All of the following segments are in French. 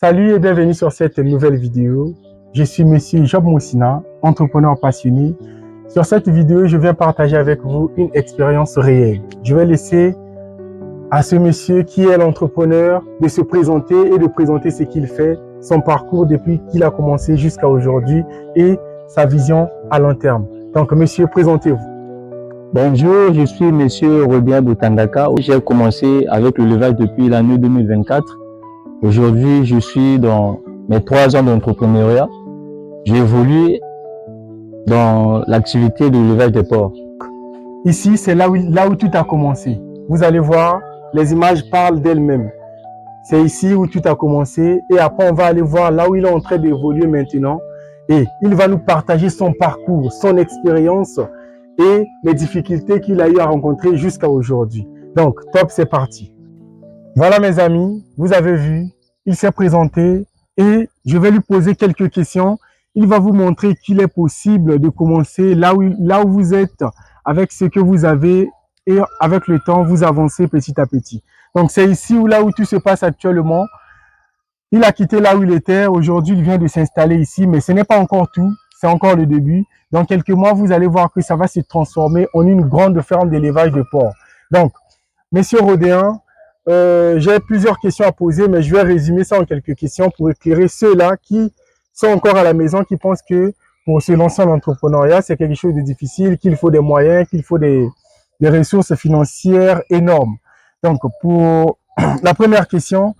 Salut et bienvenue sur cette nouvelle vidéo. Je suis Monsieur Job Moussina, entrepreneur passionné. Sur cette vidéo, je viens partager avec vous une expérience réelle. Je vais laisser à ce monsieur qui est l'entrepreneur de se présenter et de présenter ce qu'il fait, son parcours depuis qu'il a commencé jusqu'à aujourd'hui et sa vision à long terme. Donc monsieur, présentez-vous. Bonjour, je suis Monsieur Rodien Boutangaka. J'ai commencé avec le levage depuis l'année 2024. Aujourd'hui, je suis dans mes 3 ans d'entrepreneuriat. J'ai évolué dans l'activité de levage des porcs. Ici, c'est là où tout a commencé. Vous allez voir, les images parlent d'elles-mêmes. C'est ici où tout a commencé et après on va aller voir là où il est en train d'évoluer maintenant et il va nous partager son parcours, son expérience et les difficultés qu'il a eu à rencontrer jusqu'à aujourd'hui. Donc, top, c'est parti. Voilà mes amis, vous avez vu, il s'est présenté et je vais lui poser quelques questions. Il va vous montrer qu'il est possible de commencer là où vous êtes avec ce que vous avez et avec le temps, vous avancez petit à petit. Donc, c'est ici ou là où tout se passe actuellement. Il a quitté là où il était. Aujourd'hui, il vient de s'installer ici, mais ce n'est pas encore tout. C'est encore le début. Dans quelques mois, vous allez voir que ça va se transformer en une grande ferme d'élevage de porcs. Donc, Monsieur Rodéen, j'ai plusieurs questions à poser, mais je vais résumer ça en quelques questions pour éclairer ceux-là qui sont encore à la maison, qui pensent que pour se lancer en entrepreneuriat, c'est quelque chose de difficile, qu'il faut des moyens, qu'il faut des ressources financières énormes. Donc, pour la première question,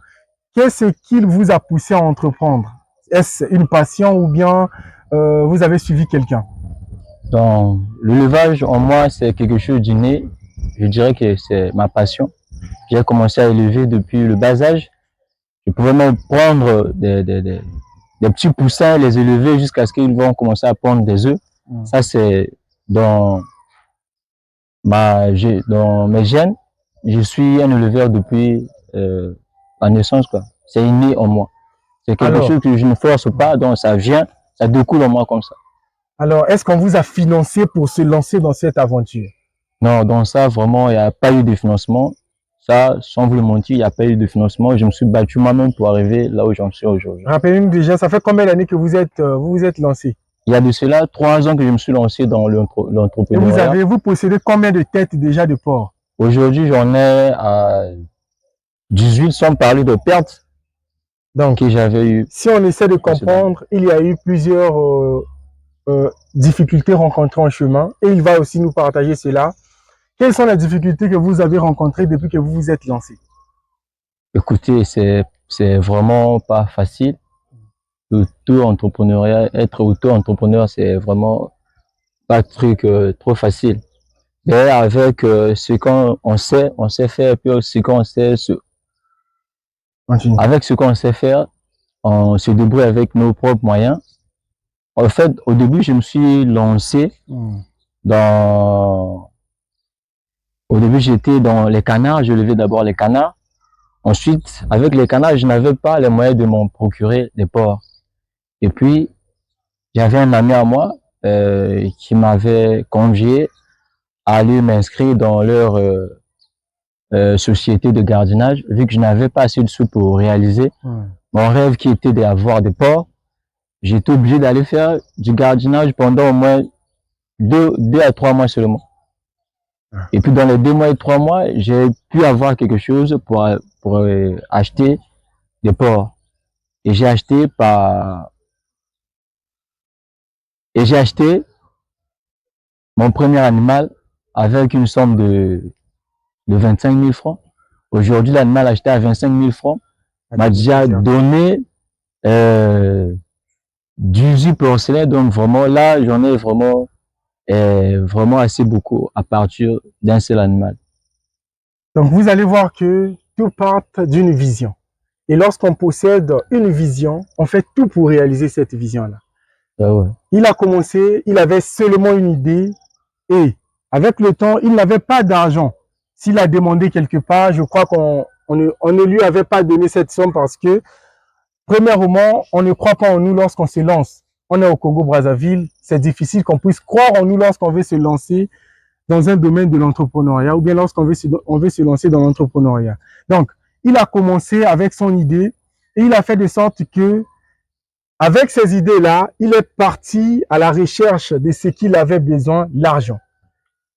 qu'est-ce qui vous a poussé à entreprendre? Est-ce une passion ou bien vous avez suivi quelqu'un? Donc, le levage, en moi, c'est quelque chose d'inné. Je dirais que c'est ma passion. J'ai commencé à élever depuis le bas âge. Je pouvais même prendre des petits poussins, les élever jusqu'à ce qu'ils vont commencer à pondre des œufs. Ça, c'est dans mes gènes. Je suis un éleveur depuis la naissance, quoi. C'est inné en moi. C'est quelque chose que je ne force pas, donc ça vient, ça découle en moi comme ça. Alors, est-ce qu'on vous a financé pour se lancer dans cette aventure? Non, dans ça, vraiment, il n'y a pas eu de financement. Ça, sans vous le mentir, il n'y a pas eu de financement. Je me suis battu moi-même pour arriver là où j'en suis aujourd'hui. Rappelez-nous déjà, ça fait combien d'années que vous vous êtes lancé? Il y a de cela 3 ans que je me suis lancé dans l'entrepreneuriat. Et vous possédez combien de têtes déjà de porc? Aujourd'hui, j'en ai à 18 sans parler de pertes. Donc, que j'avais eu. Si on essaie de comprendre, il y a eu plusieurs difficultés rencontrées en chemin et il va aussi nous partager cela. Quelles sont les difficultés que vous avez rencontrées depuis que vous vous êtes lancé? Écoutez, c'est vraiment pas facile. L'auto-entrepreneuriat, être auto-entrepreneur, c'est vraiment pas un truc trop facile. Mais avec ce qu'on sait, on sait faire, puis ce qu'on sait, avec ce qu'on sait faire, on se débrouille avec nos propres moyens. En fait, au début, je me suis lancé au début, j'étais dans les canards, je levais d'abord les canards. Ensuite, avec les canards, je n'avais pas les moyens de m'en procurer des porcs. Et puis, j'avais un ami à moi qui m'avait convié à aller m'inscrire dans leur société de gardiennage, vu que je n'avais pas assez de sous pour réaliser mon rêve qui était d'avoir des porcs. J'étais obligé d'aller faire du gardiennage pendant au moins 2 à 3 mois seulement. Et puis dans les 2 mois et 3 mois, j'ai pu avoir quelque chose pour acheter des porcs. Et j'ai acheté mon premier animal avec une somme de 25 000 francs. Aujourd'hui, l'animal acheté à 25 000 francs m'a déjà donné 18 porcelets. Donc vraiment, là, j'en ai vraiment assez beaucoup à partir d'un seul animal. Donc vous allez voir que tout part d'une vision. Et lorsqu'on possède une vision, on fait tout pour réaliser cette vision-là. Ah ouais. Il a commencé, il avait seulement une idée et avec le temps, il n'avait pas d'argent. S'il a demandé quelque part, je crois qu'on ne lui avait pas donné cette somme parce que, premièrement, on ne croit pas en nous lorsqu'on se lance. On est au Congo-Brazzaville, c'est difficile qu'on puisse croire en nous lorsqu'on veut se lancer dans un domaine de l'entrepreneuriat ou bien lorsqu'on veut se lancer dans l'entrepreneuriat. Donc, il a commencé avec son idée Et il a fait de sorte que, avec ces idées-là, il est parti à la recherche de ce qu'il avait besoin, l'argent.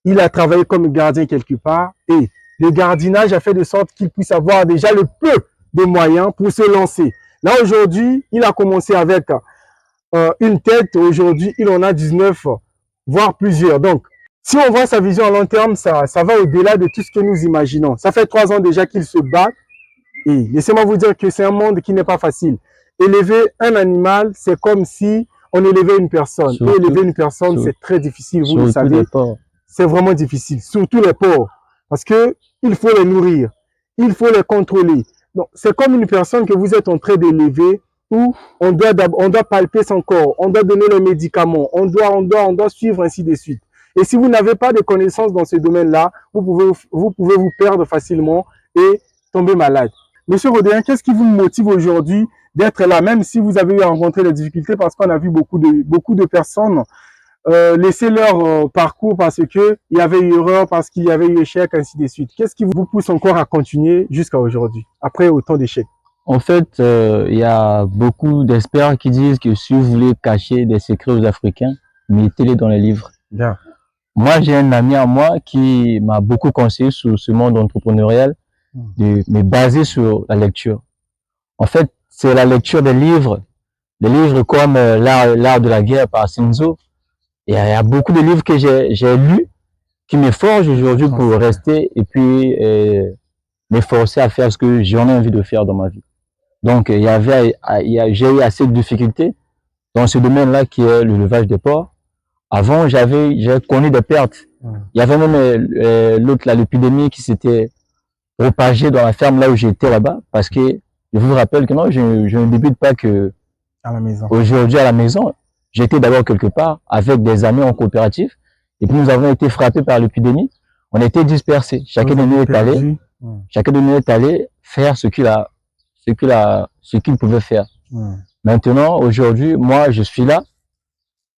Il a travaillé comme gardien quelque part et le gardiennage a fait de sorte qu'il puisse avoir déjà le peu de moyens pour se lancer. Là, aujourd'hui, il a commencé avec une tête. Aujourd'hui, il en a 19, voire plusieurs. Donc, si on voit sa vision à long terme, ça va au-delà de tout ce que nous imaginons. Ça fait 3 ans déjà qu'il se bat. Et laissez-moi vous dire que c'est un monde qui n'est pas facile. Élever un animal, c'est comme si on élevait une personne. Et élever une personne, c'est très difficile, vous le savez. C'est vraiment difficile, surtout les porcs. Parce que il faut les nourrir, il faut les contrôler. Donc, c'est comme une personne que vous êtes en train d'élever où on doit palper son corps, on doit donner les médicaments, on doit suivre ainsi de suite. Et si vous n'avez pas de connaissances dans ce domaine-là, vous pouvez vous perdre facilement et tomber malade. Monsieur Rodéen, qu'est-ce qui vous motive aujourd'hui d'être là, même si vous avez eu à rencontrer des difficultés, parce qu'on a vu beaucoup de personnes laisser leur parcours parce que il y avait eu erreur, parce qu'il y avait eu échec, ainsi de suite. Qu'est-ce qui vous pousse encore à continuer jusqu'à aujourd'hui, après autant d'échecs? En fait, il y a beaucoup d'experts qui disent que si vous voulez cacher des secrets aux Africains, mettez-les dans les livres. Bien. Moi, j'ai un ami à moi qui m'a beaucoup conseillé sur ce monde entrepreneurial, de me baser sur la lecture. En fait, c'est la lecture des livres comme L'art de la guerre par Sun Tzu. Il y a beaucoup de livres que j'ai lus qui me forgent aujourd'hui pour rester et puis m'efforcer à faire ce que j'en ai envie de faire dans ma vie. Donc, j'ai eu assez de difficultés dans ce domaine-là qui est le levage des porcs. Avant, j'ai connu des pertes. Il y avait même l'épidémie qui s'était propagée dans la ferme là où j'étais là-bas, parce que je vous rappelle que non, je ne débute pas que à la maison. Aujourd'hui à la maison. J'étais d'abord quelque part avec des amis en coopérative, et puis nous avons été frappés par l'épidémie. On était dispersés. Chacun de nous est allé faire ce qu'il pouvait faire. Maintenant, aujourd'hui, moi, je suis là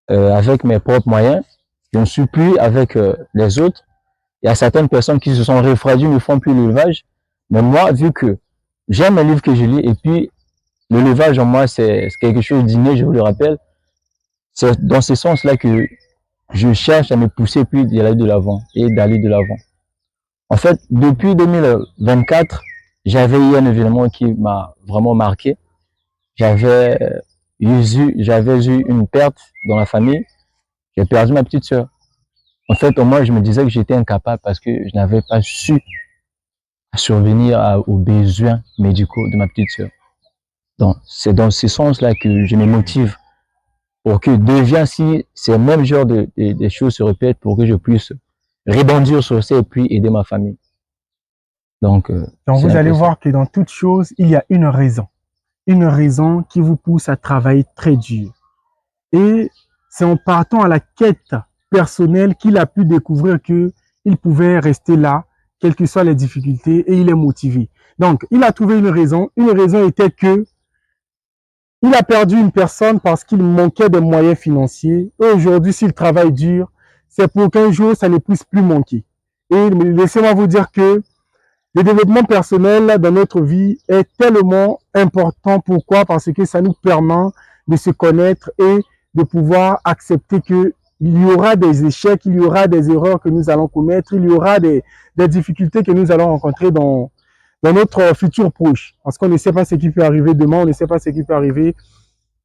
avec mes propres moyens. Je ne suis plus avec les autres. Il y a certaines personnes qui se sont refroidies, ne font plus l'élevage. Mais moi, vu que j'aime les livres que je lis, et puis le levage en moi, c'est quelque chose d'inné, je vous le rappelle. C'est dans ce sens-là que je cherche à me pousser puis d'aller de l'avant et d'aller de l'avant. En fait, depuis 2024, j'avais eu un événement qui m'a vraiment marqué. J'avais eu une perte dans la famille. J'ai perdu ma petite sœur. En fait, au moins, je me disais que j'étais incapable parce que je n'avais pas su survenir aux besoins médicaux de ma petite sœur. Donc, c'est dans ce sens-là que je me motive pour que si ces mêmes genres de choses se répètent, pour que je puisse rebondir sur ça et puis aider ma famille. Donc vous allez voir que dans toute chose, il y a une raison qui vous pousse à travailler très dur. Et c'est en partant à la quête personnelle qu'il a pu découvrir que il pouvait rester là, quelles que soient les difficultés, et il est motivé. Donc, il a trouvé une raison. Une raison était que il a perdu une personne parce qu'il manquait de moyens financiers. Et aujourd'hui, s'il travaille dur, c'est pour qu'un jour, ça ne puisse plus manquer. Et laissez-moi vous dire que le développement personnel dans notre vie est tellement important. Pourquoi? Parce que ça nous permet de se connaître et de pouvoir accepter qu'il y aura des échecs, il y aura des erreurs que nous allons commettre, il y aura des difficultés que nous allons rencontrer dans notre futur proche. Parce qu'on ne sait pas ce qui peut arriver demain, on ne sait pas ce qui peut arriver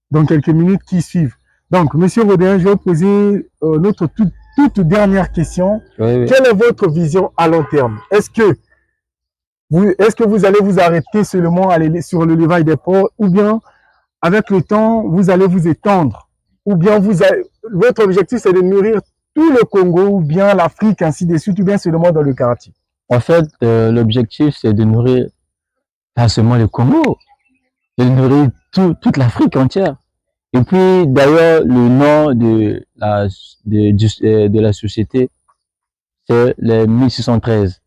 dans quelques minutes qui suivent. Donc, Monsieur Rodéen, je vais vous poser notre toute dernière question. Oui. Quelle est votre vision à long terme? Est-ce que vous allez vous arrêter seulement sur le levage des porcs, ou bien avec le temps, vous allez vous étendre, ou bien votre objectif c'est de nourrir tout le Congo, ou bien l'Afrique, ainsi de suite, ou bien seulement dans le quartier? En fait, l'objectif c'est de nourrir pas seulement le Congo, de nourrir toute l'Afrique entière. Et puis d'ailleurs, le nom de la société, c'est les 1613.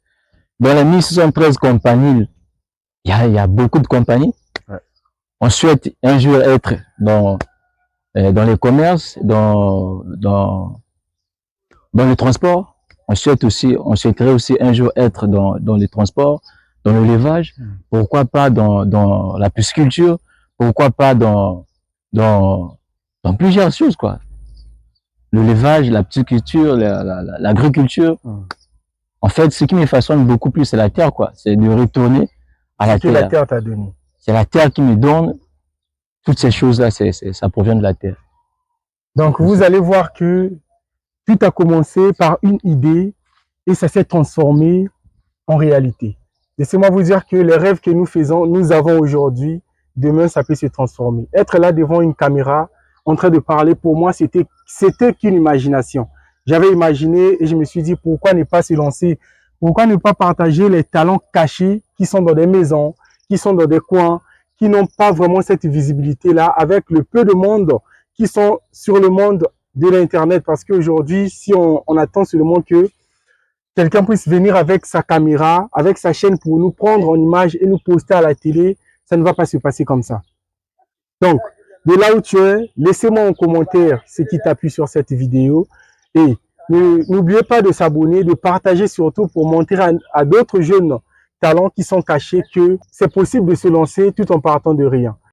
Dans les 1613 compagnies, il y a beaucoup de compagnies. Ouais. On souhaite un jour être dans les commerces, dans le transport. On souhaiterait aussi un jour être dans les transports, dans l'élevage, pourquoi pas dans la pisciculture, pourquoi pas dans plusieurs choses, quoi. L'élevage, la pisciculture, l'agriculture. En fait, ce qui me façonne beaucoup plus, c'est la terre, quoi. C'est de retourner à la terre. La terre t'a donné. C'est la terre qui me donne toutes ces choses-là, ça provient de la terre. Donc, vous allez voir que tout a commencé par une idée et ça s'est transformé en réalité. Laissez-moi vous dire que les rêves que nous avons aujourd'hui, demain, ça peut se transformer. Être là devant une caméra, en train de parler, pour moi, c'était qu'une imagination. J'avais imaginé et je me suis dit, pourquoi ne pas se lancer? Pourquoi ne pas partager les talents cachés qui sont dans des maisons, qui sont dans des coins, qui n'ont pas vraiment cette visibilité-là, avec le peu de monde qui sont sur le monde de l'Internet. Parce qu'aujourd'hui, si on attend sur le monde que quelqu'un puisse venir avec sa caméra, avec sa chaîne pour nous prendre en image et nous poster à la télé, ça ne va pas se passer comme ça. Donc, de là où tu es, laissez-moi en commentaire ce qui t'a plu sur cette vidéo et n'oubliez pas de s'abonner, de partager surtout pour montrer à d'autres jeunes talents qui sont cachés que c'est possible de se lancer tout en partant de rien.